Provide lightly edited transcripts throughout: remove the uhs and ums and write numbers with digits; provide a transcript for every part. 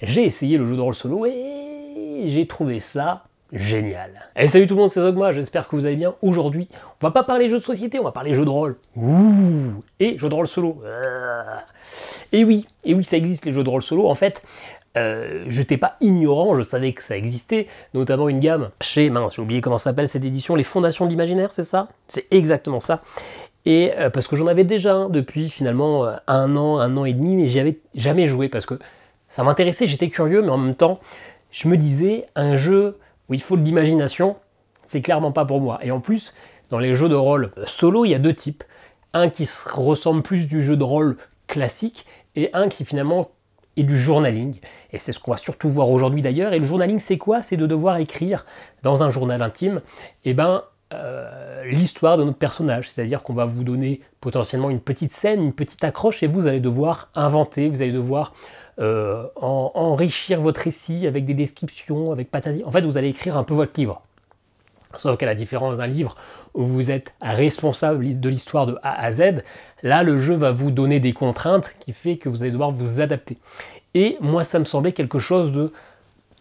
j'ai essayé le jeu de rôle solo et j'ai trouvé ça génial. Et salut tout le monde, c'est Zogma, j'espère que vous allez bien. Aujourd'hui, on va pas parler jeux de société, on va parler jeux de rôle. Ouh, et jeux de rôle solo. Et oui, ça existe les jeux de rôle solo. En fait, je n'étais pas ignorant, je savais que ça existait, notamment une gamme chez, mince, j'ai oublié comment s'appelle cette édition, les Fondations de l'Imaginaire, c'est ça? C'est exactement ça. Et parce que j'en avais déjà un depuis finalement un an et demi, mais j'y avais jamais joué parce que ça m'intéressait, j'étais curieux, mais en même temps, je me disais, un jeu où il faut de l'imagination, c'est clairement pas pour moi. Et en plus, dans les jeux de rôle solo, il y a deux types. Un qui ressemble plus du jeu de rôle classique, et un qui finalement est du journaling. Et c'est ce qu'on va surtout voir aujourd'hui d'ailleurs. Et le journaling, c'est quoi? C'est de devoir écrire dans un journal intime, l'histoire de notre personnage. C'est-à-dire qu'on va vous donner potentiellement une petite scène, une petite accroche, et vous allez devoir inventer, vous allez devoir enrichir votre récit avec des descriptions, avec patati. En fait, vous allez écrire un peu votre livre. Sauf qu'à la différence d'un livre où vous êtes responsable de l'histoire de A à Z, là, le jeu va vous donner des contraintes qui fait que vous allez devoir vous adapter. Et moi, ça me semblait quelque chose de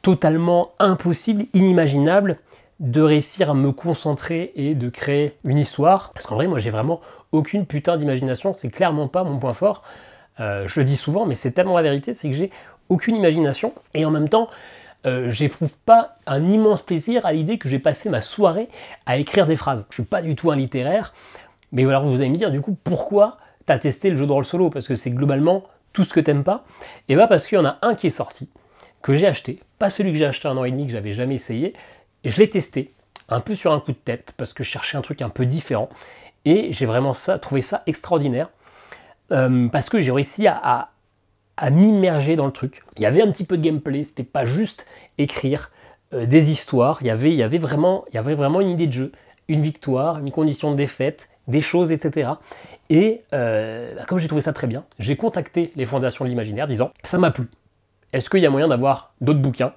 totalement impossible, inimaginable, de réussir à me concentrer et de créer une histoire. Parce qu'en vrai, moi, j'ai vraiment aucune putain d'imagination, c'est clairement pas mon point fort. Je le dis souvent, mais c'est tellement la vérité, c'est que j'ai aucune imagination, et en même temps, j'éprouve pas un immense plaisir à l'idée que j'ai passé ma soirée à écrire des phrases. Je suis pas du tout un littéraire, mais alors vous allez me dire, du coup, pourquoi t'as testé le jeu de rôle solo? Parce que c'est globalement tout ce que t'aimes pas. Et bah parce qu'il y en a un qui est sorti, que j'ai acheté, pas celui que j'ai acheté un an et demi, que j'avais jamais essayé, et je l'ai testé, un peu sur un coup de tête, parce que je cherchais un truc un peu différent, et j'ai vraiment trouvé ça extraordinaire. Parce que j'ai réussi à m'immerger dans le truc. Il y avait un petit peu de gameplay, c'était pas juste écrire des histoires, il y avait vraiment une idée de jeu, une victoire, une condition de défaite, des choses, etc. Et comme j'ai trouvé ça très bien, j'ai contacté les Fondations de l'Imaginaire disant « ça m'a plu, est-ce qu'il y a moyen d'avoir d'autres bouquins ?»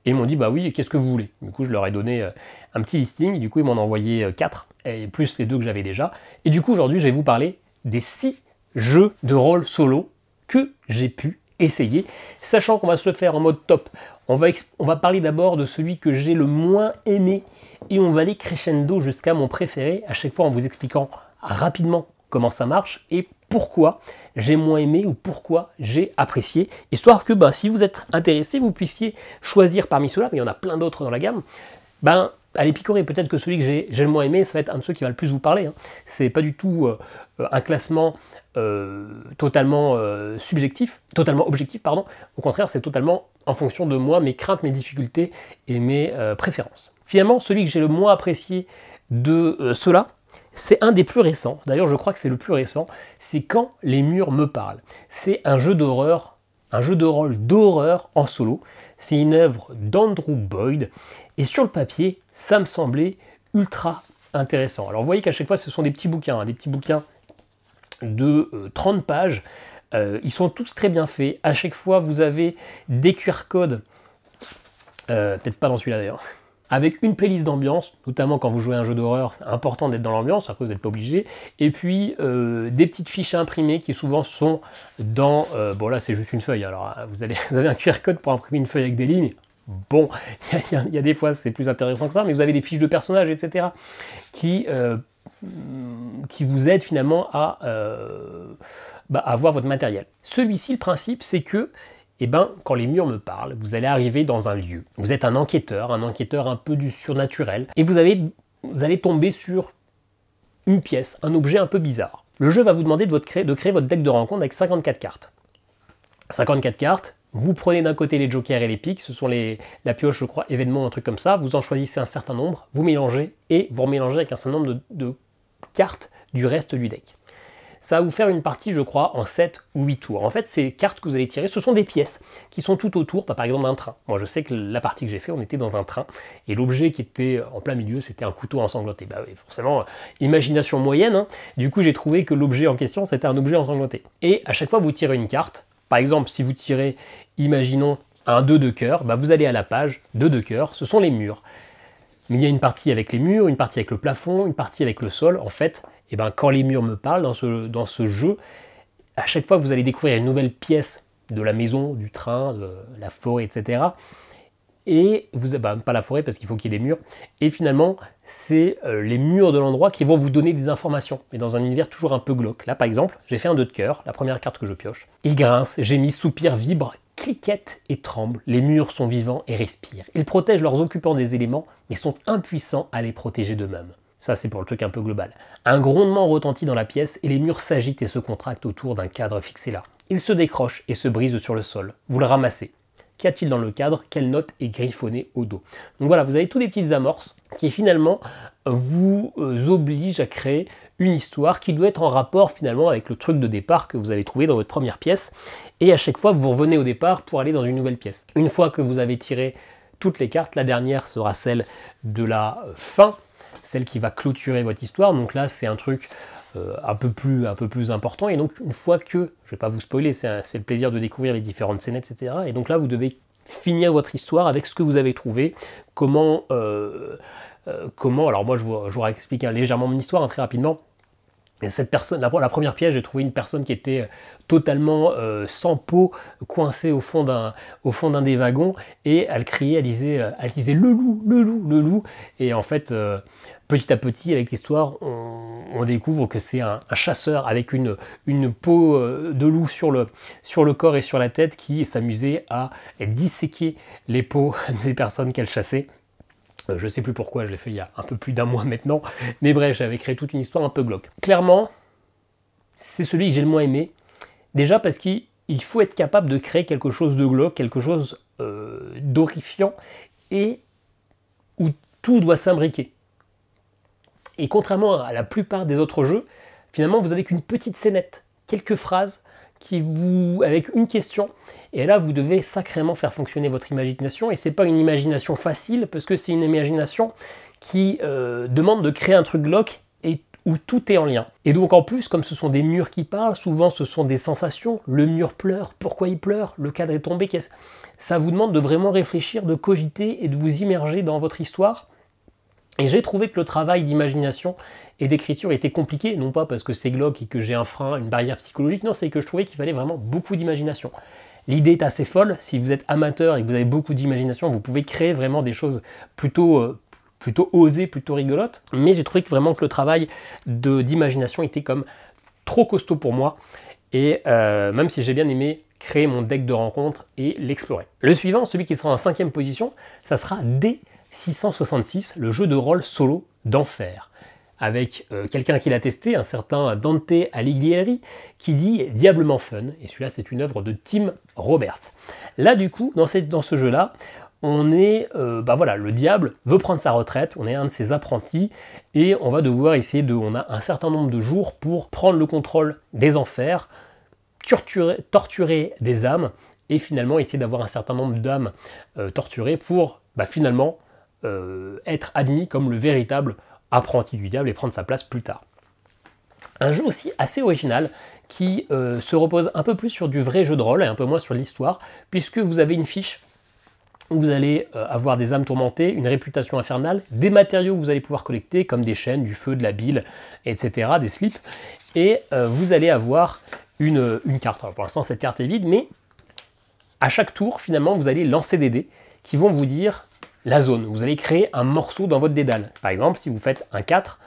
Et ils m'ont dit « bah oui, qu'est-ce que vous voulez ?» Du coup, je leur ai donné un petit listing, et du coup, ils m'en ont envoyé 4, et plus les 2 que j'avais déjà. Et du coup, aujourd'hui, je vais vous parler des 6 jeux de rôle solo que j'ai pu essayer, sachant qu'on va se le faire en mode top. On va parler d'abord de celui que j'ai le moins aimé, et on va aller crescendo jusqu'à mon préféré, à chaque fois en vous expliquant rapidement comment ça marche, et pourquoi j'ai moins aimé, ou pourquoi j'ai apprécié, histoire que si vous êtes intéressé, vous puissiez choisir parmi ceux-là, mais il y en a plein d'autres dans la gamme, allez picorer, peut-être que celui que j'ai le moins aimé, ça va être un de ceux qui va le plus vous parler. C'est pas du tout un classement totalement subjectif, totalement objectif, pardon. Au contraire, c'est totalement en fonction de moi, mes craintes, mes difficultés et mes préférences. Finalement, celui que j'ai le moins apprécié de ceux-là, c'est un des plus récents. D'ailleurs, je crois que c'est le plus récent. C'est Quand les murs me parlent. C'est un jeu d'horreur, un jeu de rôle d'horreur en solo. C'est une œuvre d'Andrew Boyd. Et sur le papier, ça me semblait ultra intéressant. Alors, vous voyez qu'à chaque fois, ce sont des petits bouquins, des petits bouquins de 30 pages. Ils sont tous très bien faits. À chaque fois, vous avez des QR codes, peut-être pas dans celui-là d'ailleurs, avec une playlist d'ambiance, notamment quand vous jouez à un jeu d'horreur, c'est important d'être dans l'ambiance, après vous n'êtes pas obligé. Et puis des petites fiches à imprimer qui souvent sont dans... bon là c'est juste une feuille, alors vous avez un QR code pour imprimer une feuille avec des lignes. Bon, il y a des fois c'est plus intéressant que ça, mais vous avez des fiches de personnages, etc. qui vous aident finalement à avoir votre matériel. Celui-ci, le principe, c'est que quand les murs me parlent, vous allez arriver dans un lieu. Vous êtes un enquêteur un peu du surnaturel, et vous allez tomber sur une pièce, un objet un peu bizarre. Le jeu va vous demander de créer votre deck de rencontre avec 54 cartes. 54 cartes, vous prenez d'un côté les jokers et les piques, ce sont la pioche, je crois, événement, un truc comme ça, vous en choisissez un certain nombre, vous mélangez, et vous remélangez avec un certain nombre de cartes du reste du deck. Ça va vous faire une partie, je crois, en 7 ou 8 tours. En fait, ces cartes que vous allez tirer, ce sont des pièces qui sont tout autour, par exemple d'un train. Moi, je sais que la partie que j'ai fait, on était dans un train, et l'objet qui était en plein milieu, c'était un couteau ensanglanté. Bah oui, forcément, imagination moyenne, hein. Du coup, j'ai trouvé que l'objet en question, c'était un objet ensanglanté. Et à chaque fois, vous tirez une carte. Par exemple, si vous tirez, imaginons, un 2 de cœur, vous allez à la page 2 de cœur, ce sont les murs. Mais il y a une partie avec les murs, une partie avec le plafond, une partie avec le sol. En fait, quand les murs me parlent dans ce jeu, à chaque fois vous allez découvrir une nouvelle pièce de la maison, du train, de la forêt, etc. Et vous, pas la forêt parce qu'il faut qu'il y ait des murs. Et finalement, c'est les murs de l'endroit qui vont vous donner des informations. Mais dans un univers toujours un peu glauque. Là, par exemple, j'ai fait un 2 de cœur, la première carte que je pioche. Il grince, gémit, soupire, vibre, cliquette et tremble. Les murs sont vivants et respirent. Ils protègent leurs occupants des éléments, mais sont impuissants à les protéger d'eux-mêmes. Ça, c'est pour le truc un peu global. Un grondement retentit dans la pièce et les murs s'agitent et se contractent autour d'un cadre fixé là. Il se décroche et se brise sur le sol. Vous le ramassez. Qu'y a-t-il dans le cadre? Quelle note est griffonnée au dos? Donc voilà, vous avez tous des petites amorces qui finalement vous obligent à créer une histoire qui doit être en rapport finalement avec le truc de départ que vous avez trouvé dans votre première pièce. Et à chaque fois, vous revenez au départ pour aller dans une nouvelle pièce. Une fois que vous avez tiré toutes les cartes, la dernière sera celle de la fin, celle qui va clôturer votre histoire. Donc là, c'est un truc un peu plus important. Et donc, une fois que, je ne vais pas vous spoiler, c'est le plaisir de découvrir les différentes scénettes, etc. Et donc là, vous devez finir votre histoire avec ce que vous avez trouvé. Comment alors moi, je vous explique légèrement mon histoire très rapidement. Et cette personne, la première pièce, j'ai trouvé une personne qui était totalement sans peau, coincée au fond d'un des wagons, et elle criait, elle disait le loup, le loup, le loup. Et en fait, petit à petit, avec l'histoire, on découvre que c'est un chasseur avec une peau de loup sur le corps et sur la tête qui s'amusait à disséquer les peaux des personnes qu'elle chassait. Je ne sais plus pourquoi, je l'ai fait il y a un peu plus d'un mois maintenant, mais bref, j'avais créé toute une histoire un peu glauque. Clairement, c'est celui que j'ai le moins aimé, déjà parce qu'il faut être capable de créer quelque chose de glauque, quelque chose d'horrifiant, et où tout doit s'imbriquer. Et contrairement à la plupart des autres jeux, finalement, vous n'avez qu'une petite scénette, quelques phrases, avec une question, et là vous devez sacrément faire fonctionner votre imagination, et c'est pas une imagination facile parce que c'est une imagination qui demande de créer un truc glauque et où tout est en lien. Et donc en plus, comme ce sont des murs qui parlent, souvent ce sont des sensations. Le mur pleure, pourquoi il pleure? Le cadre est tombé, ça vous demande de vraiment réfléchir, de cogiter et de vous immerger dans votre histoire. Et j'ai trouvé que le travail d'imagination et d'écriture était compliqué, non pas parce que c'est glauque et que j'ai un frein, une barrière psychologique, non, c'est que je trouvais qu'il fallait vraiment beaucoup d'imagination. L'idée est assez folle, si vous êtes amateur et que vous avez beaucoup d'imagination, vous pouvez créer vraiment des choses plutôt osées, plutôt rigolotes, mais j'ai trouvé que vraiment que le travail d'imagination était comme trop costaud pour moi, et même si j'ai bien aimé créer mon deck de rencontres et l'explorer. Le suivant, celui qui sera en 5e position, ça sera D666, le jeu de rôle solo d'enfer, avec quelqu'un qui l'a testé, un certain Dante Alighieri, qui dit diablement fun, et celui-là c'est une œuvre de Tim Roberts. Là du coup, dans ce jeu-là, on est, voilà, le diable veut prendre sa retraite, on est un de ses apprentis, et on va devoir essayer on a un certain nombre de jours pour prendre le contrôle des enfers, torturer des âmes, et finalement essayer d'avoir un certain nombre d'âmes torturées pour finalement être admis comme le véritable apprenti du diable et prendre sa place plus tard. Un jeu aussi assez original qui se repose un peu plus sur du vrai jeu de rôle et un peu moins sur l'histoire, puisque vous avez une fiche où vous allez avoir des âmes tourmentées, une réputation infernale, des matériaux que vous allez pouvoir collecter comme des chaînes, du feu, de la bile, etc., des slips, et vous allez avoir une carte. Alors pour l'instant cette carte est vide, mais à chaque tour finalement vous allez lancer des dés qui vont vous dire la zone. Vous allez créer un morceau dans votre dédale. Par exemple, si vous faites un 4,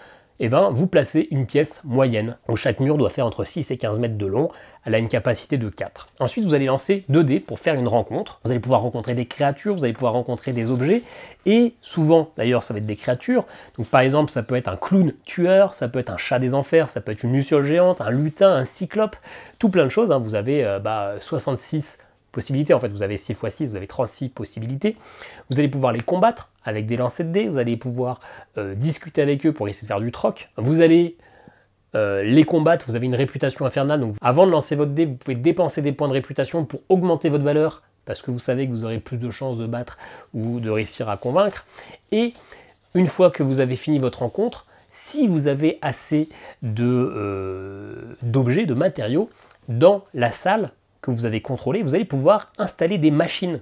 vous placez une pièce moyenne, où chaque mur doit faire entre 6 et 15 mètres de long. Elle a une capacité de 4. Ensuite, vous allez lancer 2 dés pour faire une rencontre. Vous allez pouvoir rencontrer des créatures, vous allez pouvoir rencontrer des objets, et souvent, d'ailleurs, ça va être des créatures. Donc par exemple, ça peut être un clown tueur, ça peut être un chat des enfers, ça peut être une luciole géante, un lutin, un cyclope, tout plein de choses. Vous avez 66 possibilités, en fait vous avez 6 x 6, vous avez 36 possibilités. Vous allez pouvoir les combattre avec des lancers de dés, vous allez pouvoir discuter avec eux pour essayer de faire du troc. Vous allez les combattre, vous avez une réputation infernale, donc avant de lancer votre dé, vous pouvez dépenser des points de réputation pour augmenter votre valeur, parce que vous savez que vous aurez plus de chances de battre ou de réussir à convaincre. Et une fois que vous avez fini votre rencontre, si vous avez assez d'objets, de matériaux, dans la salle que vous avez contrôlé, vous allez pouvoir installer des machines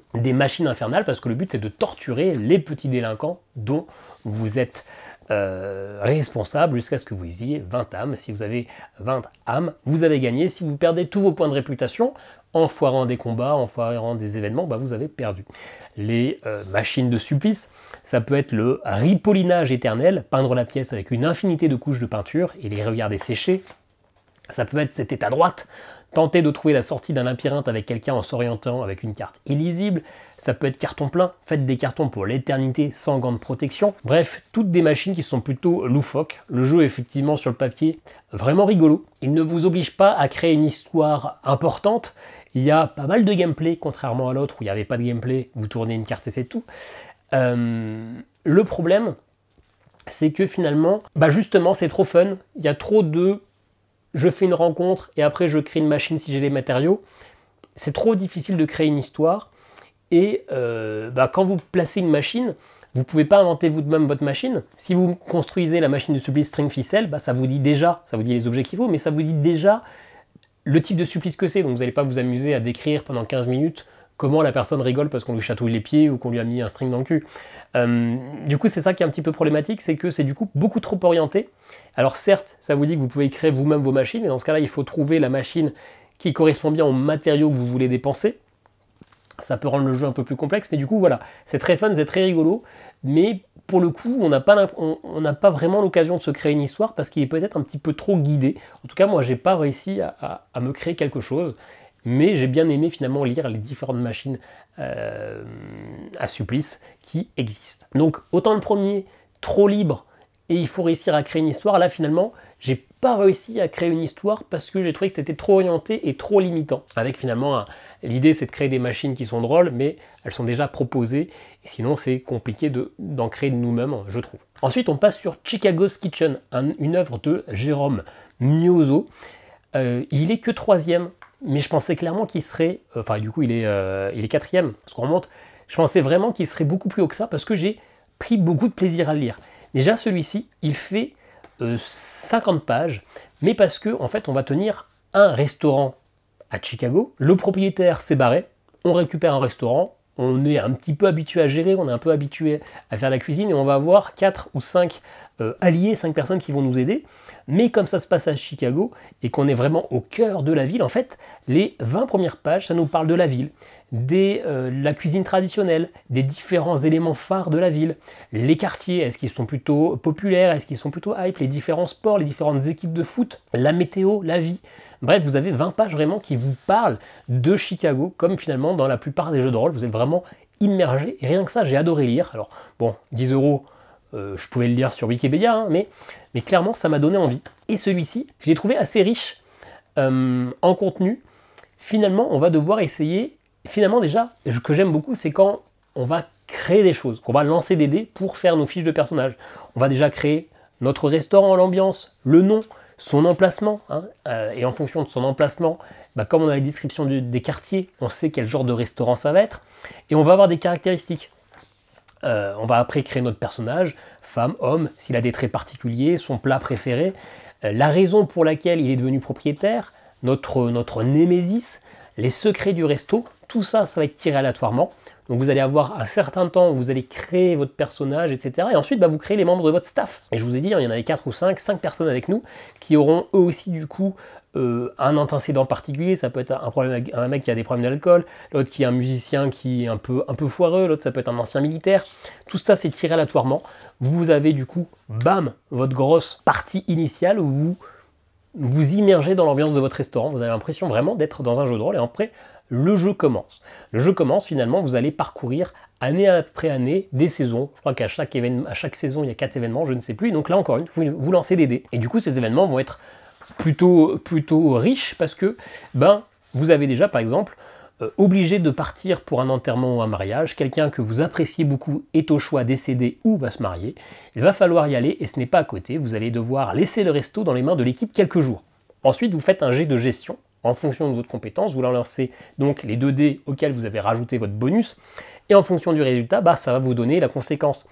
infernales, parce que le but c'est de torturer les petits délinquants dont vous êtes responsable jusqu'à ce que vous ayez 20 âmes. Si vous avez 20 âmes, vous avez gagné. Si vous perdez tous vos points de réputation, en foirant des combats, en foirant des événements, bah, vous avez perdu. Les machines de supplice, ça peut être le ripollinage éternel, peindre la pièce avec une infinité de couches de peinture et les regarder sécher. Ça peut être cet état droite, tenter de trouver la sortie d'un labyrinthe avec quelqu'un en s'orientant avec une carte illisible. Ça peut être carton plein, faites des cartons pour l'éternité sans gants de protection. Bref, toutes des machines qui sont plutôt loufoques. Le jeu est effectivement sur le papier vraiment rigolo. Il ne vous oblige pas à créer une histoire importante. Il y a pas mal de gameplay, contrairement à l'autre où il n'y avait pas de gameplay, vous tournez une carte et c'est tout. Le problème, c'est que finalement, bah justement, c'est trop fun. Il y a trop de je fais une rencontre et après je crée une machine si j'ai les matériaux. C'est trop difficile de créer une histoire. Et quand vous placez une machine, vous ne pouvez pas inventer vous-même votre machine. Si vous construisez la machine de supplice string ficelle, ça vous dit déjà, ça vous dit les objets qu'il faut, mais ça vous dit déjà le type de supplice que c'est. Donc vous n'allez pas vous amuser à décrire pendant 15 minutes comment la personne rigole parce qu'on lui chatouille les pieds ou qu'on lui a mis un string dans le cul. Du coup, c'est ça qui est un petit peu problématique, c'est que c'est du coup beaucoup trop orienté. Alors certes, ça vous dit que vous pouvez créer vous-même vos machines, et dans ce cas-là, il faut trouver la machine qui correspond bien aux matériaux que vous voulez dépenser. Ça peut rendre le jeu un peu plus complexe, mais du coup, voilà, c'est très fun, c'est très rigolo, mais pour le coup, on n'a pas vraiment l'occasion de se créer une histoire parce qu'il est peut-être un petit peu trop guidé. En tout cas, moi, j'ai pas réussi à me créer quelque chose, mais j'ai bien aimé finalement lire les différentes machines à supplice qui existent. Donc, autant le premier, trop libre, et il faut réussir à créer une histoire. Là, finalement, j'ai pas réussi à créer une histoire parce que j'ai trouvé que c'était trop orienté et trop limitant. Avec finalement, l'idée c'est de créer des machines qui sont drôles, mais elles sont déjà proposées, et sinon c'est compliqué d'en créer de nous-mêmes, je trouve. Ensuite, on passe sur Chicago's Kitchen, une œuvre de Jérôme Miozo. Il est que 3e, mais je pensais clairement qu'il serait... Enfin, du coup, il est 4e, parce qu'on remonte. Je pensais vraiment qu'il serait beaucoup plus haut que ça, parce que j'ai pris beaucoup de plaisir à le lire. Déjà, celui-ci, il fait 50 pages, mais parce que en fait, on va tenir un restaurant à Chicago. Le propriétaire s'est barré, on récupère un restaurant, on est un petit peu habitué à gérer, on est un peu habitué à faire la cuisine, et on va avoir 4 ou 5 alliés, 5 personnes qui vont nous aider. Mais comme ça se passe à Chicago, et qu'on est vraiment au cœur de la ville, en fait, les 20 premières pages, ça nous parle de la ville, la cuisine traditionnelle, des différents éléments phares de la ville, les quartiers, est-ce qu'ils sont plutôt populaires, est-ce qu'ils sont plutôt hype, les différents sports, les différentes équipes de foot, la météo, la vie. Bref, vous avez 20 pages vraiment qui vous parlent de Chicago, comme finalement dans la plupart des jeux de rôle, vous êtes vraiment immergé, et rien que ça, j'ai adoré lire. Alors bon, 10 €, je pouvais le lire sur Wikipédia, hein, mais clairement, ça m'a donné envie. Et celui-ci, je l'ai trouvé assez riche en contenu. Finalement, on va devoir essayer. Finalement, déjà, ce que j'aime beaucoup, c'est quand on va créer des choses, qu'on va lancer des dés pour faire nos fiches de personnages. On va déjà créer notre restaurant, l'ambiance, le nom, son emplacement, hein, et en fonction de son emplacement, comme on a les descriptions des quartiers, on sait quel genre de restaurant ça va être, et on va avoir des caractéristiques. On va après créer notre personnage, femme, homme, s'il a des traits particuliers, son plat préféré, la raison pour laquelle il est devenu propriétaire, notre némésis, les secrets du resto, tout ça, ça va être tiré aléatoirement. Donc vous allez avoir un certain temps où vous allez créer votre personnage, etc. Et ensuite, vous créez les membres de votre staff. Et je vous ai dit, il y en avait 4 ou 5 personnes avec nous qui auront eux aussi du coup un antécédent particulier. Ça peut être un mec qui a des problèmes d'alcool, l'autre qui est un musicien qui est un peu foireux, l'autre ça peut être un ancien militaire. Tout ça, c'est tiré aléatoirement. Vous avez du coup, bam, votre grosse partie initiale où vous immergez dans l'ambiance de votre restaurant. Vous avez l'impression vraiment d'être dans un jeu de rôle. Et après, le jeu commence. Le jeu commence, finalement, vous allez parcourir année après année des saisons. Je crois qu'à chaque saison, il y a 4 événements, je ne sais plus. Donc là, encore une fois, vous lancez des dés. Et du coup, ces événements vont être plutôt riches parce que vous avez déjà, par exemple, obligé de partir pour un enterrement ou un mariage. Quelqu'un que vous appréciez beaucoup est au choix décédé ou va se marier. Il va falloir y aller et ce n'est pas à côté. Vous allez devoir laisser le resto dans les mains de l'équipe quelques jours. Ensuite, vous faites un jet de gestion. En fonction de votre compétence, vous lancez donc les 2 dés auxquels vous avez rajouté votre bonus, et en fonction du résultat, ça va vous donner la conséquence.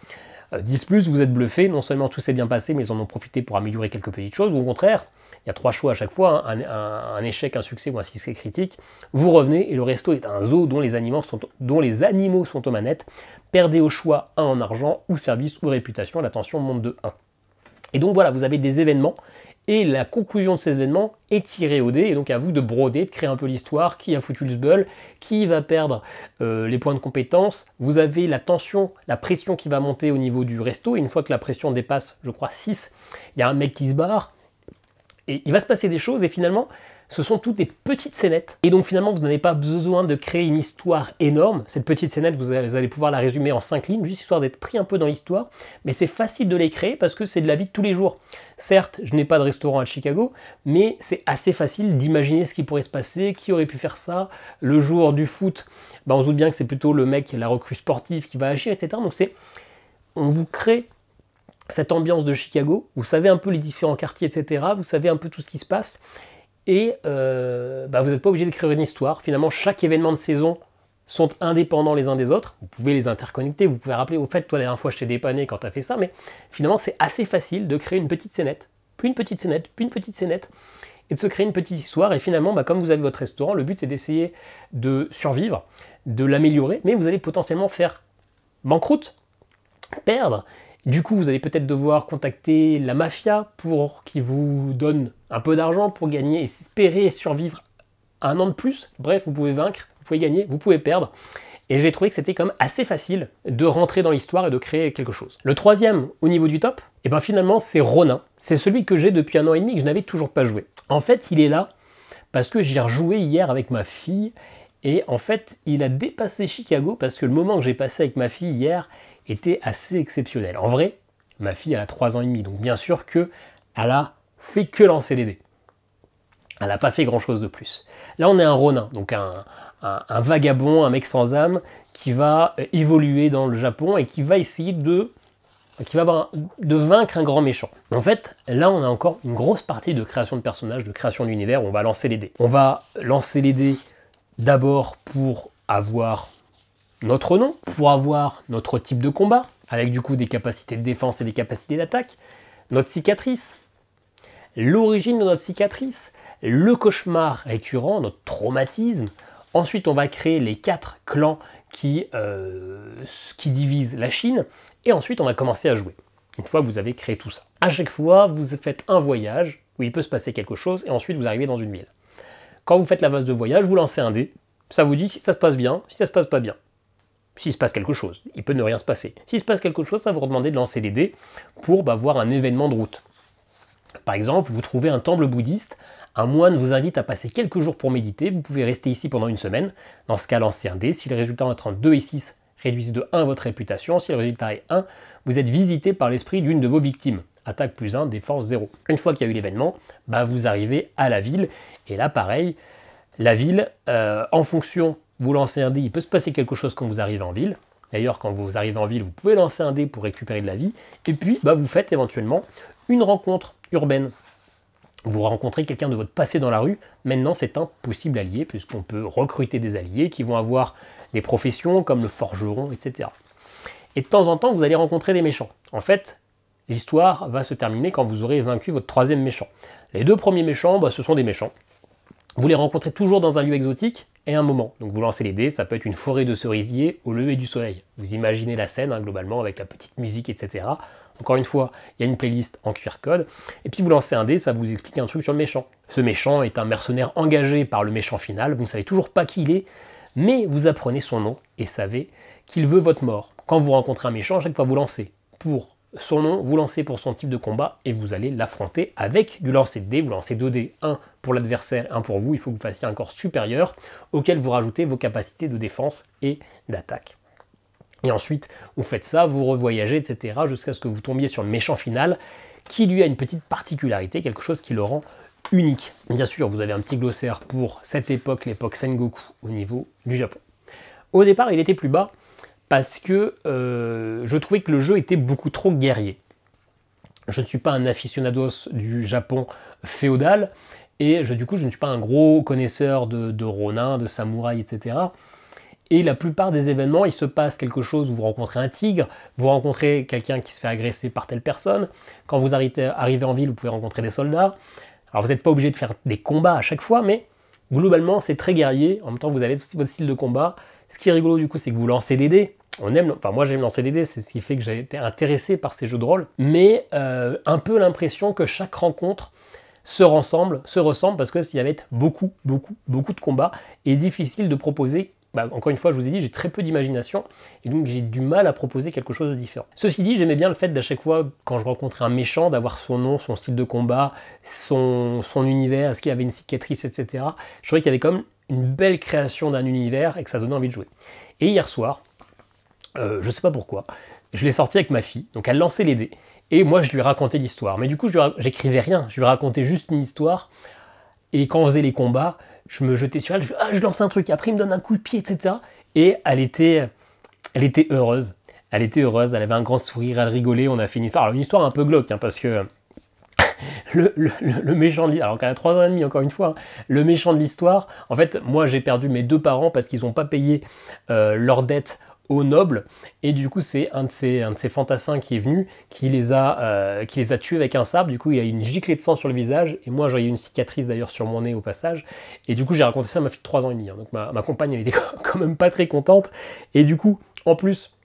10+, vous êtes bluffé, non seulement tout s'est bien passé, mais ils en ont profité pour améliorer quelques petites choses, ou au contraire, il y a 3 choix à chaque fois, hein, un échec, un succès ou un succès critique, vous revenez et le resto est un zoo dont les animaux sont aux manettes, perdez au choix 1 en argent, ou service ou réputation, la tension monte de 1. Et donc voilà, vous avez des événements, Et la conclusion de ces événements est tirée au dé, et donc à vous de broder, de créer un peu l'histoire, qui a foutu le sbeul, qui va perdre les points de compétence. Vous avez la tension, la pression qui va monter au niveau du resto, et une fois que la pression dépasse, je crois, 6, il y a un mec qui se barre, et il va se passer des choses, et finalement, ce sont toutes des petites scénettes. Et donc finalement, vous n'avez pas besoin de créer une histoire énorme. Cette petite scénette, vous allez pouvoir la résumer en 5 lignes, juste histoire d'être pris un peu dans l'histoire. Mais c'est facile de les créer parce que c'est de la vie de tous les jours. Certes, je n'ai pas de restaurant à Chicago, mais c'est assez facile d'imaginer ce qui pourrait se passer, qui aurait pu faire ça. Le jour du foot, on se doute bien que c'est plutôt le mec, la recrue sportive qui va agir, etc. Donc on vous crée cette ambiance de Chicago. Vous savez un peu les différents quartiers, etc. Vous savez un peu tout ce qui se passe. Et vous n'êtes pas obligé d'écrire une histoire. Finalement, chaque événement de saison sont indépendants les uns des autres. Vous pouvez les interconnecter, vous pouvez rappeler au fait, toi la dernière fois je t'ai dépanné quand tu as fait ça, mais finalement c'est assez facile de créer une petite scénette, puis une petite scénette, puis une petite scénette, et de se créer une petite histoire. Et finalement, comme vous avez votre restaurant, le but c'est d'essayer de survivre, de l'améliorer, mais vous allez potentiellement faire banqueroute, perdre. Du coup, vous allez peut-être devoir contacter la mafia pour qu'ils vous donnent un peu d'argent pour gagner, espérer survivre un an de plus. Bref, vous pouvez vaincre, vous pouvez gagner, vous pouvez perdre. Et j'ai trouvé que c'était quand même assez facile de rentrer dans l'histoire et de créer quelque chose. Le troisième, au niveau du top, finalement, c'est Ronin. C'est celui que j'ai depuis 1 an et demi et que je n'avais toujours pas joué. En fait, il est là parce que j'y ai rejoué hier avec ma fille. Et en fait, il a dépassé Chicago parce que le moment que j'ai passé avec ma fille hier était assez exceptionnel. En vrai, ma fille, elle a 3 ans et demi, donc bien sûr qu'elle a fait que lancer les dés. Elle n'a pas fait grand-chose de plus. Là, on est un Ronin, donc un vagabond, un mec sans âme, qui va évoluer dans le Japon et qui va essayer de vaincre un grand méchant. En fait, là, on a encore une grosse partie de création de personnages, de création d'univers, où on va lancer les dés. On va lancer les dés d'abord pour avoir notre nom, pour avoir notre type de combat, avec du coup des capacités de défense et des capacités d'attaque, notre cicatrice, l'origine de notre cicatrice, le cauchemar récurrent, notre traumatisme. Ensuite, on va créer les 4 clans qui divisent la Chine, et ensuite on va commencer à jouer. Une fois que vous avez créé tout ça. À chaque fois, vous faites un voyage où il peut se passer quelque chose, et ensuite vous arrivez dans une ville. Quand vous faites la phase de voyage, vous lancez un dé, ça vous dit si ça se passe bien, si ça se passe pas bien. S'il se passe quelque chose, il peut ne rien se passer. S'il se passe quelque chose, ça va vous demander de lancer des dés pour voir un événement de route. Par exemple, vous trouvez un temple bouddhiste, un moine vous invite à passer quelques jours pour méditer, vous pouvez rester ici pendant une semaine. Dans ce cas, lancez un dé. Si le résultat entre 2 et 6, réduisez de 1 votre réputation. Si le résultat est 1, vous êtes visité par l'esprit d'une de vos victimes. Attaque plus 1, défense 0. Une fois qu'il y a eu l'événement, vous arrivez à la ville. Et là, pareil, la ville, en fonction, vous lancez un dé, il peut se passer quelque chose quand vous arrivez en ville. D'ailleurs, quand vous arrivez en ville, vous pouvez lancer un dé pour récupérer de la vie. Et puis, vous faites éventuellement une rencontre urbaine. Vous rencontrez quelqu'un de votre passé dans la rue. Maintenant, c'est un possible allié, puisqu'on peut recruter des alliés qui vont avoir des professions comme le forgeron, etc. Et de temps en temps, vous allez rencontrer des méchants. En fait, l'histoire va se terminer quand vous aurez vaincu votre 3e méchant. Les 2 premiers méchants, ce sont des méchants. Vous les rencontrez toujours dans un lieu exotique et un moment. Donc vous lancez les dés, ça peut être une forêt de cerisiers au lever du soleil. Vous imaginez la scène, globalement, avec la petite musique, etc. Encore une fois, il y a une playlist en QR code. Et puis vous lancez un dé, ça vous explique un truc sur le méchant. Ce méchant est un mercenaire engagé par le méchant final. Vous ne savez toujours pas qui il est, mais vous apprenez son nom et savez qu'il veut votre mort. Quand vous rencontrez un méchant, à chaque fois vous lancez pour son nom, vous lancez pour son type de combat et vous allez l'affronter avec du lancer de dés. Vous lancez 2 dés, 1 pour l'adversaire, 1 pour vous. Il faut que vous fassiez un corps supérieur auquel vous rajoutez vos capacités de défense et d'attaque. Et ensuite, vous faites ça, vous revoyagez, etc. jusqu'à ce que vous tombiez sur le méchant final qui lui a une petite particularité, quelque chose qui le rend unique. Bien sûr, vous avez un petit glossaire pour cette époque, l'époque Sengoku au niveau du Japon. Au départ, il était plus bas parce que je trouvais que le jeu était beaucoup trop guerrier. Je ne suis pas un aficionados du Japon féodal, et du coup je ne suis pas un gros connaisseur de Ronin, de samouraï, etc. Et la plupart des événements, il se passe quelque chose où vous rencontrez un tigre, vous rencontrez quelqu'un qui se fait agresser par telle personne. Quand vous arrivez en ville, vous pouvez rencontrer des soldats. Alors vous n'êtes pas obligé de faire des combats à chaque fois, mais globalement c'est très guerrier. En même temps, vous avez votre style de combat. Ce qui est rigolo du coup, c'est que vous lancez des dés. Moi j'aime lancer des dés, c'est ce qui fait que j'ai été intéressé par ces jeux de rôle. Mais un peu l'impression que chaque rencontre se ressemblent parce que s'il y avait beaucoup de combats et difficile de proposer. Encore une fois, je vous ai dit, j'ai très peu d'imagination et donc j'ai du mal à proposer quelque chose de différent. Ceci dit, j'aimais bien le fait d'à chaque fois, quand je rencontrais un méchant, d'avoir son nom, son style de combat, son univers, est-ce qu'il avait une cicatrice, etc. Je trouvais qu'il y avait comme une belle création d'un univers et que ça donnait envie de jouer. Et hier soir, je sais pas pourquoi, je l'ai sorti avec ma fille, donc elle lançait les dés, et moi je lui racontais l'histoire. Mais du coup, j'écrivais rien, je lui racontais juste une histoire, et quand on faisait les combats, je me jetais sur elle, je lance un truc, après il me donne un coup de pied, etc. Et elle était heureuse. Elle était heureuse, elle avait un grand sourire, elle rigolait, on a fait une histoire. Alors une histoire un peu glauque, hein, parce que le méchant de l'histoire, alors qu'elle a 3 ans et demi, encore une fois, hein, le méchant de l'histoire, en fait, moi j'ai perdu mes 2 parents parce qu'ils n'ont pas payé leur dette aux nobles, et du coup c'est un de ces fantassins qui est venu, qui les a tués avec un sabre. Du coup il y a une giclée de sang sur le visage, et moi j'ai eu une cicatrice d'ailleurs sur mon nez au passage, et du coup j'ai raconté ça à ma fille de 3 ans et demi, hein. Donc ma compagne elle était quand même pas très contente, et du coup en plus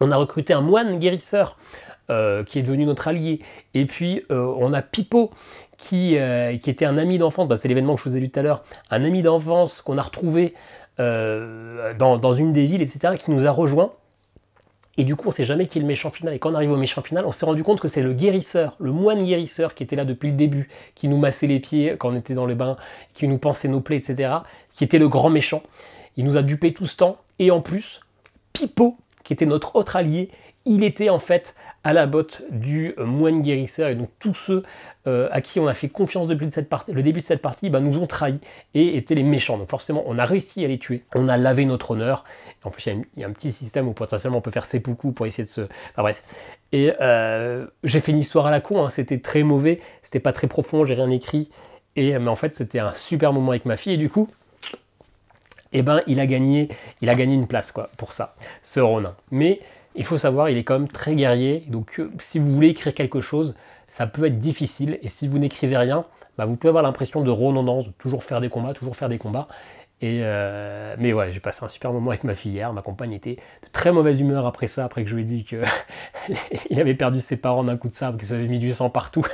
on a recruté un moine guérisseur qui est devenu notre allié, et puis on a Pipo qui était un ami d'enfance, c'est l'événement que je vous ai lu tout à l'heure, un ami d'enfance qu'on a retrouvé dans une des villes, etc., qui nous a rejoints. Et du coup, on ne sait jamais qui est le méchant final. Et quand on arrive au méchant final, on s'est rendu compte que c'est le guérisseur, le moine guérisseur qui était là depuis le début, qui nous massait les pieds quand on était dans le bain, qui nous pansait nos plaies, etc., qui était le grand méchant. Il nous a dupé tout ce temps. Et en plus, Pipo, qui était notre autre allié, il était en fait à la botte du moine guérisseur, et donc tous ceux à qui on a fait confiance depuis le début de cette partie nous ont trahis et étaient les méchants. Donc forcément, on a réussi à les tuer, on a lavé notre honneur. En plus, il y a un petit système où potentiellement on peut faire seppuku pour essayer de se... Enfin bref. Et j'ai fait une histoire à la con, hein. C'était très mauvais, c'était pas très profond, j'ai rien écrit. Mais en fait, c'était un super moment avec ma fille, et du coup, il a gagné une place quoi, pour ça, ce Ronin. Mais il faut savoir, il est quand même très guerrier, donc si vous voulez écrire quelque chose, ça peut être difficile, et si vous n'écrivez rien, vous pouvez avoir l'impression de redondance, de toujours faire des combats, mais ouais, j'ai passé un super moment avec ma fille hier. Ma compagne était de très mauvaise humeur après ça, après que je lui ai dit qu'il avait perdu ses parents d'un coup de sabre, que ça avait mis du sang partout.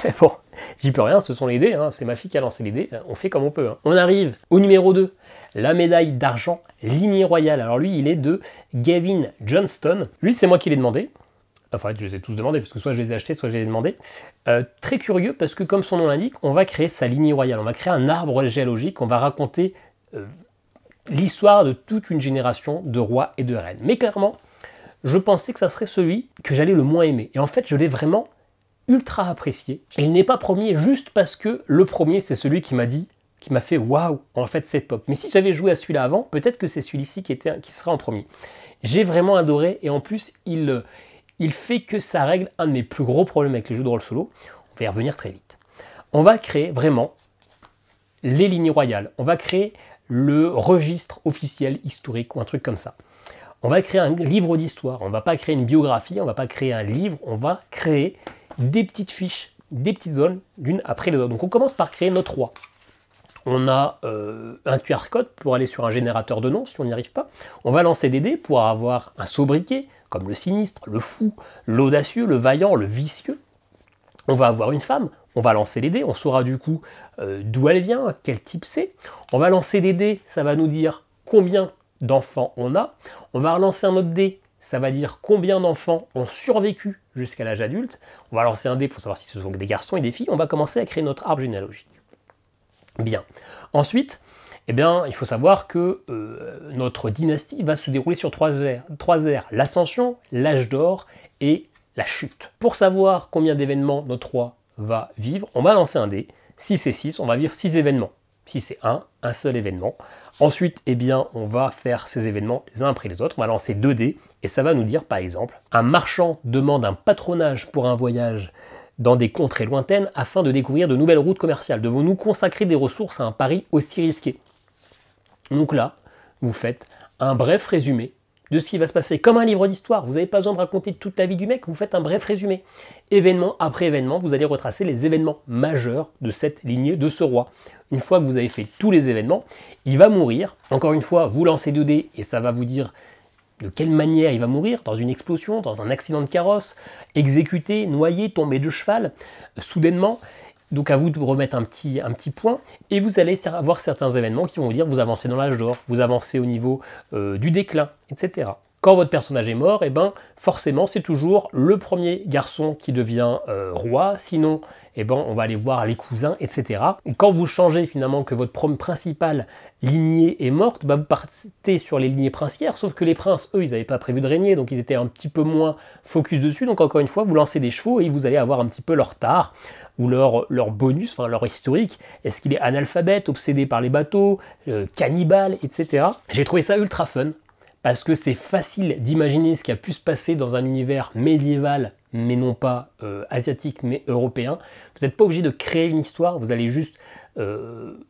Mais bon, j'y peux rien, ce sont les dés, hein. C'est ma fille qui a lancé les dés, on fait comme on peut, hein. On arrive au numéro 2, la médaille d'argent lignée royale. Alors lui, il est de Gavin Johnston. Lui, c'est moi qui l'ai demandé. Enfin, je les ai tous demandés, parce que soit je les ai achetés, soit je les ai demandés. Très curieux, parce que comme son nom l'indique, on va créer sa lignée royale. On va créer un arbre géologique, on va raconter l'histoire de toute une génération de rois et de reines. Mais clairement, je pensais que ça serait celui que j'allais le moins aimer. Et en fait, je l'ai vraiment ultra apprécié. Et il n'est pas premier juste parce que le premier, c'est celui qui m'a fait waouh, en fait c'est top. Mais si j'avais joué à celui-là avant, peut-être que c'est celui-ci qui serait en premier. J'ai vraiment adoré, et en plus, il fait que ça règle un de mes plus gros problèmes avec les jeux de rôle solo. On va y revenir très vite. On va créer vraiment les lignées royales. On va créer le registre officiel historique ou un truc comme ça. On va créer un livre d'histoire. On ne va pas créer une biographie, on ne va pas créer un livre, on va créer des petites fiches, des petites zones, l'une après l'autre. Donc on commence par créer notre roi. On a un QR code pour aller sur un générateur de noms si on n'y arrive pas. On va lancer des dés pour avoir un sobriquet, comme le sinistre, le fou, l'audacieux, le vaillant, le vicieux. On va avoir une femme, on va lancer les dés, on saura du coup d'où elle vient, quel type c'est. On va lancer des dés, ça va nous dire combien d'enfants on a. On va relancer un autre dé, ça va dire combien d'enfants ont survécu jusqu'à l'âge adulte. On va lancer un dé pour savoir si ce sont des garçons et des filles. On va commencer à créer notre arbre généalogique. Bien. Ensuite, il faut savoir que notre dynastie va se dérouler sur 3 ères. L'ascension, l'âge d'or et la chute. Pour savoir combien d'événements notre roi va vivre, on va lancer un dé. Si c'est 6, on va vivre 6 événements. Si c'est un seul événement. Ensuite, on va faire ces événements les uns après les autres. On va lancer 2 dés et ça va nous dire, par exemple, un marchand demande un patronage pour un voyage dans des contrées lointaines afin de découvrir de nouvelles routes commerciales. Devons-nous consacrer des ressources à un pari aussi risqué? Donc là, vous faites un bref résumé de ce qui va se passer, comme un livre d'histoire. Vous n'avez pas besoin de raconter toute la vie du mec, vous faites un bref résumé. Événement après événement, vous allez retracer les événements majeurs de cette lignée, de ce roi. Une fois que vous avez fait tous les événements, il va mourir. Encore une fois, vous lancez 2 dés et ça va vous dire de quelle manière il va mourir, dans une explosion, dans un accident de carrosse, exécuté, noyé, tombé de cheval, soudainement. Donc à vous de remettre un petit point, et vous allez avoir certains événements qui vont vous dire vous avancez dans l'âge d'or, vous avancez au niveau du déclin, etc. Quand votre personnage est mort, et ben forcément c'est toujours le premier garçon qui devient roi, sinon on va aller voir les cousins, etc. Et quand vous changez finalement que votre principale lignée est morte, vous partez sur les lignées princières, sauf que les princes, eux, ils n'avaient pas prévu de régner, donc ils étaient un petit peu moins focus dessus, donc encore une fois, vous lancez des chevaux et vous allez avoir un petit peu leur tard, ou leur bonus, enfin leur historique. Est-ce qu'il est analphabète, obsédé par les bateaux, cannibale, etc. J'ai trouvé ça ultra fun, parce que c'est facile d'imaginer ce qui a pu se passer dans un univers médiéval, mais non pas asiatique, mais européen. Vous n'êtes pas obligé de créer une histoire, vous allez juste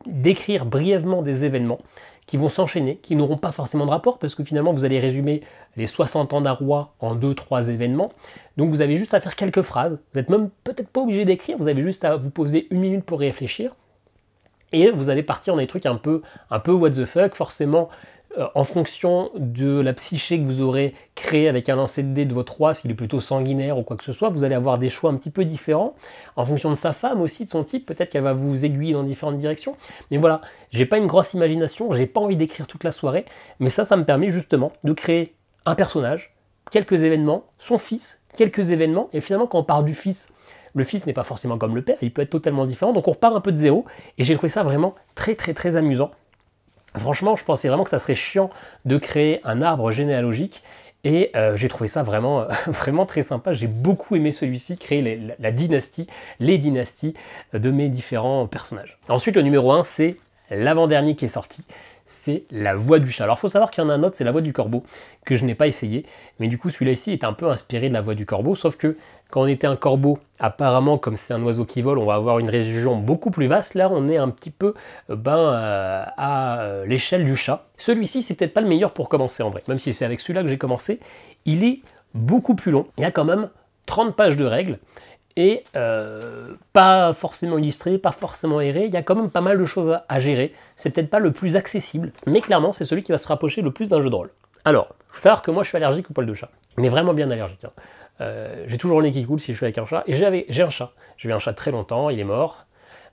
décrire brièvement des événements qui vont s'enchaîner, qui n'auront pas forcément de rapport, parce que finalement vous allez résumer les 60 ans d'un roi en 2-3 événements. Donc vous avez juste à faire quelques phrases, vous n'êtes même peut-être pas obligé d'écrire, vous avez juste à vous poser 1 minute pour réfléchir, et vous allez partir dans des trucs un peu what the fuck, forcément. En fonction de la psyché que vous aurez créée avec un lancer de dés de votre roi, s'il est plutôt sanguinaire ou quoi que ce soit, vous allez avoir des choix un petit peu différents. En fonction de sa femme aussi, de son type, peut-être qu'elle va vous aiguiller dans différentes directions. Mais voilà, j'ai pas une grosse imagination, j'ai pas envie d'écrire toute la soirée, mais ça me permet justement de créer un personnage, quelques événements, son fils, quelques événements, et finalement quand on part du fils, le fils n'est pas forcément comme le père, il peut être totalement différent, donc on repart un peu de zéro, et j'ai trouvé ça vraiment très amusant. Franchement, je pensais vraiment que ça serait chiant de créer un arbre généalogique, et j'ai trouvé ça vraiment, vraiment très sympa. J'ai beaucoup aimé celui-ci, créer la dynastie, les dynasties de mes différents personnages. Ensuite, le numéro 1, c'est l'avant-dernier qui est sorti, c'est la voix du chat. Alors il faut savoir qu'il y en a un autre, c'est la voix du corbeau, que je n'ai pas essayé, mais du coup celui-là ici est un peu inspiré de la voix du corbeau, sauf que quand on était un corbeau, apparemment comme c'est un oiseau qui vole, on va avoir une région beaucoup plus vaste. Là on est un petit peu à l'échelle du chat. Celui-ci c'est peut-être pas le meilleur pour commencer en vrai, même si c'est avec celui-là que j'ai commencé. Il est beaucoup plus long, il y a quand même 30 pages de règles, et pas forcément illustré, pas forcément aéré, il y a quand même pas mal de choses à gérer. C'est peut-être pas le plus accessible, mais clairement c'est celui qui va se rapprocher le plus d'un jeu de rôle. Alors, il faut savoir que moi je suis allergique aux poils de chat, mais vraiment bien allergique. J'ai toujours le nez qui coule si je suis avec un chat, et j'ai un chat. J'ai eu un chat très longtemps, il est mort.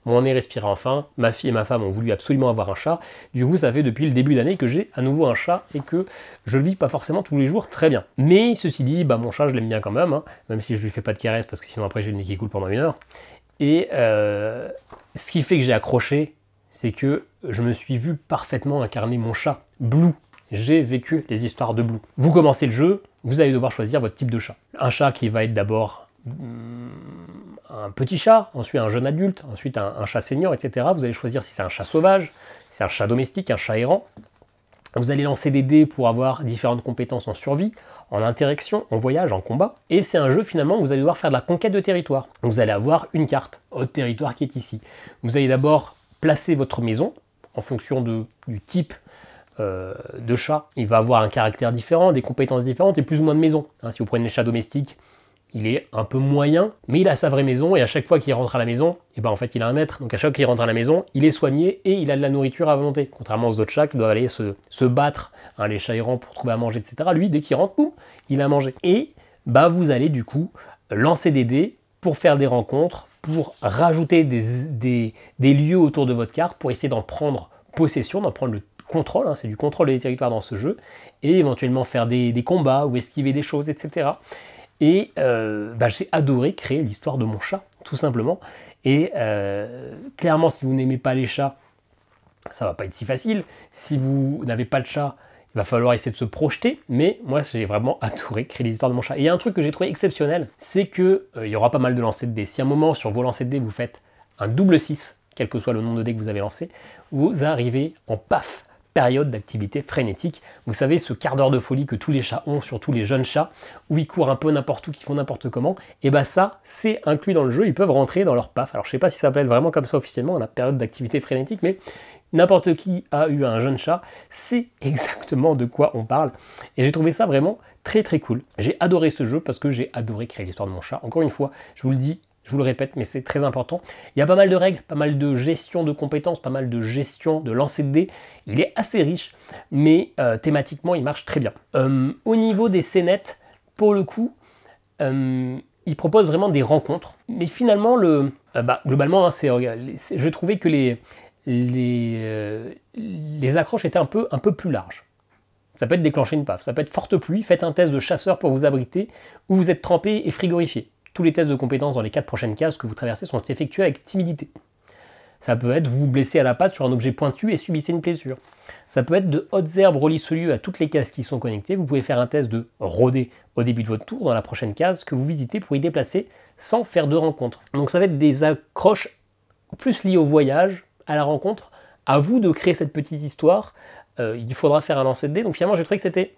Mon nez respirait enfin, ma fille et ma femme ont voulu absolument avoir un chat. Du coup, ça fait depuis le début d'année que j'ai à nouveau un chat et que je le vis pas forcément tous les jours très bien. Mais ceci dit, mon chat, je l'aime bien quand même, hein, même si je lui fais pas de caresses parce que sinon après j'ai le nez qui coule pendant 1 heure. Et ce qui fait que j'ai accroché, c'est que je me suis vu parfaitement incarner mon chat, Blue. J'ai vécu les histoires de Blue. Vous commencez le jeu, vous allez devoir choisir votre type de chat. Un chat qui va être d'abord un petit chat, ensuite un jeune adulte, ensuite un chat senior, etc. Vous allez choisir si c'est un chat sauvage, si c'est un chat domestique, un chat errant. Vous allez lancer des dés pour avoir différentes compétences en survie, en interaction, en voyage, en combat. Et c'est un jeu finalement où vous allez devoir faire de la conquête de territoire. Vous allez avoir une carte, votre territoire qui est ici. Vous allez d'abord placer votre maison en fonction du type de chat. Il va avoir un caractère différent, des compétences différentes et plus ou moins de maisons. Si vous prenez les chats domestiques, il est un peu moyen, mais il a sa vraie maison, et à chaque fois qu'il rentre à la maison, en fait il a un maître, donc à chaque fois qu'il rentre à la maison, il est soigné et il a de la nourriture à volonté, contrairement aux autres chats qui doivent aller se battre, les chats errants pour trouver à manger, etc. Lui, dès qu'il rentre, boum, il a mangé. Et vous allez du coup lancer des dés pour faire des rencontres, pour rajouter des lieux autour de votre carte, pour essayer d'en prendre possession, d'en prendre le contrôle, c'est du contrôle des territoires dans ce jeu, et éventuellement faire des combats ou esquiver des choses, etc. Et j'ai adoré créer l'histoire de mon chat, tout simplement. Et clairement, si vous n'aimez pas les chats, ça va pas être si facile. Si vous n'avez pas de chat, il va falloir essayer de se projeter. Mais moi, j'ai vraiment adoré créer l'histoire de mon chat. Et il y a un truc que j'ai trouvé exceptionnel, c'est qu'il y aura pas mal de lancers de dés. Si à un moment, sur vos lancers de dés, vous faites un double 6, quel que soit le nombre de dés que vous avez lancé, vous arrivez en paf, période d'activité frénétique. Vous savez, ce quart d'heure de folie que tous les chats ont, surtout les jeunes chats, où ils courent un peu n'importe où, qui font n'importe comment, et ça, c'est inclus dans le jeu, ils peuvent rentrer dans leur paf. Alors je sais pas si ça s'appelle vraiment comme ça officiellement, la période d'activité frénétique, mais n'importe qui a eu un jeune chat, c'est exactement de quoi on parle. Et j'ai trouvé ça vraiment très cool. J'ai adoré ce jeu parce que j'ai adoré créer l'histoire de mon chat. Encore une fois, je vous le dis, je vous le répète, mais c'est très important. Il y a pas mal de règles, pas mal de gestion de compétences, pas mal de gestion de lancer de dés. Il est assez riche, mais thématiquement, il marche très bien. Au niveau des scénettes, pour le coup, il il propose vraiment des rencontres. Mais finalement, globalement, hein, je trouvais que les accroches étaient un peu plus larges. Ça peut être déclencher une PAF, ça peut être forte pluie, faites un test de chasseur pour vous abriter, ou vous êtes trempé et frigorifié. Tous les tests de compétences dans les 4 prochaines cases que vous traversez sont effectués avec timidité. Ça peut être vous vous blessez à la patte sur un objet pointu et subissez une blessure. Ça peut être de hautes herbes relient lieu à toutes les cases qui sont connectées. Vous pouvez faire un test de rôder au début de votre tour dans la prochaine case que vous visitez pour y déplacer sans faire de rencontre. Donc ça va être des accroches plus liées au voyage, à la rencontre. À vous de créer cette petite histoire. Il faudra faire un lancer de dés. Donc finalement, j'ai trouvé que c'était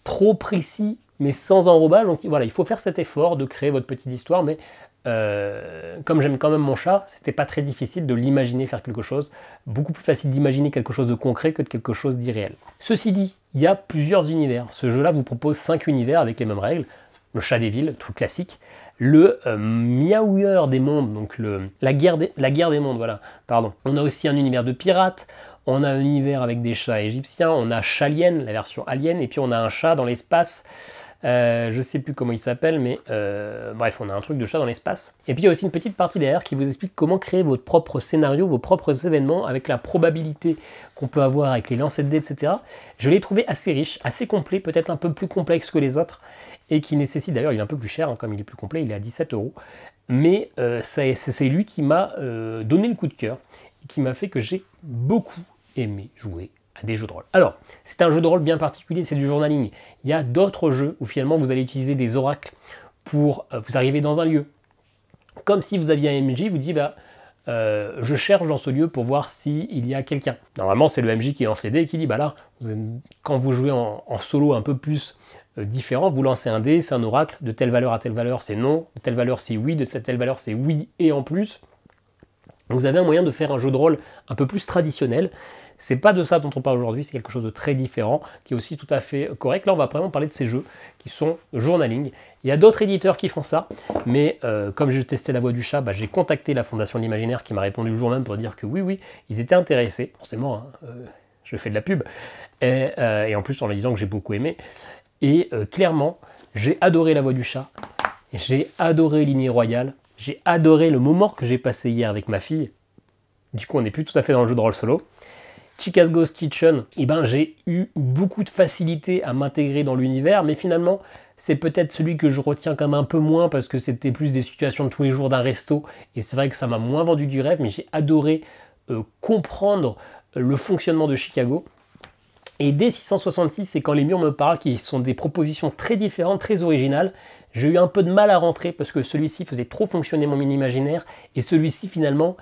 trop précis, mais sans enrobage. Donc voilà, il faut faire cet effort de créer votre petite histoire. Mais comme j'aime quand même mon chat, c'était pas très difficile de l'imaginer faire quelque chose. Beaucoup plus facile d'imaginer quelque chose de concret que de quelque chose d'irréel. Ceci dit, il y a plusieurs univers. Ce jeu-là vous propose 5 univers avec les mêmes règles. Le chat des villes, tout classique. Le miaouilleur des mondes, donc la guerre des mondes, voilà, pardon. On a aussi un univers de pirates, on a un univers avec des chats égyptiens, on a Chalien, la version alien, et puis on a un chat dans l'espace, je sais plus comment il s'appelle, mais bref, on a un truc de chat dans l'espace. Et puis il y a aussi une petite partie derrière qui vous explique comment créer votre propre scénario, vos propres événements, avec la probabilité qu'on peut avoir avec les lancers de dés, etc. Je l'ai trouvé assez riche, assez complet, peut-être un peu plus complexe que les autres, et qui nécessite, d'ailleurs il est un peu plus cher, hein, comme il est plus complet, il est à 17 €, mais c'est lui qui m'a donné le coup de cœur, et qui m'a fait que j'ai beaucoup aimé jouer à des jeux de rôle. Alors, c'est un jeu de rôle bien particulier, c'est du journaling. Il y a d'autres jeux où finalement vous allez utiliser des oracles pour vous arriver dans un lieu. Comme si vous aviez un MJ, vous dit je cherche dans ce lieu pour voir s'il y a quelqu'un. Normalement, c'est le MJ qui lance les dés et qui dit là, quand vous jouez en solo un peu plus différent, vous lancez un dé, c'est un oracle, de telle valeur à telle valeur c'est non, de telle valeur c'est oui, de cette telle valeur c'est oui et en plus. Vous avez un moyen de faire un jeu de rôle un peu plus traditionnel. C'est pas de ça dont on parle aujourd'hui, c'est quelque chose de très différent, qui est aussi tout à fait correct. Là, on va vraiment parler de ces jeux qui sont journaling. Il y a d'autres éditeurs qui font ça, mais comme j'ai testé La Voix du Chat, j'ai contacté la Fondation de l'Imaginaire qui m'a répondu le jour même pour dire que oui, ils étaient intéressés. Forcément, hein, je fais de la pub. Et en plus, en leur disant que j'ai beaucoup aimé. Et clairement, j'ai adoré La Voix du Chat, j'ai adoré Lignée Royale, j'ai adoré le moment que j'ai passé hier avec ma fille. Du coup, on n'est plus tout à fait dans le jeu de rôle solo. Chica's Ghost Kitchen, j'ai eu beaucoup de facilité à m'intégrer dans l'univers, mais finalement, c'est peut-être celui que je retiens quand même un peu moins parce que c'était plus des situations de tous les jours d'un resto, et c'est vrai que ça m'a moins vendu du rêve, mais j'ai adoré comprendre le fonctionnement de Chicago. Et dès 666, c'est quand les murs me parlent, qui sont des propositions très différentes, très originales. J'ai eu un peu de mal à rentrer parce que celui-ci faisait trop fonctionner mon mini imaginaire, et celui-ci finalement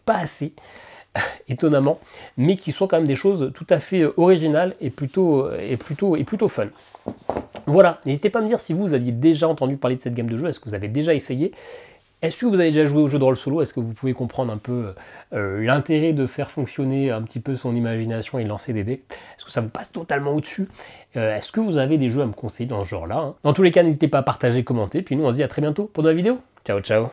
pas assez. Étonnamment, mais qui sont quand même des choses tout à fait originales et plutôt fun. Voilà, n'hésitez pas à me dire si vous aviez déjà entendu parler de cette gamme de jeux, est-ce que vous avez déjà essayé, est-ce que vous avez déjà joué au jeu de rôle solo, est-ce que vous pouvez comprendre un peu l'intérêt de faire fonctionner un petit peu son imagination et lancer des dés, est-ce que ça vous passe totalement au-dessus, est-ce que vous avez des jeux à me conseiller dans ce genre-là, hein. Dans tous les cas, n'hésitez pas à partager, commenter, puis nous on se dit à très bientôt pour de la vidéo. Ciao ciao.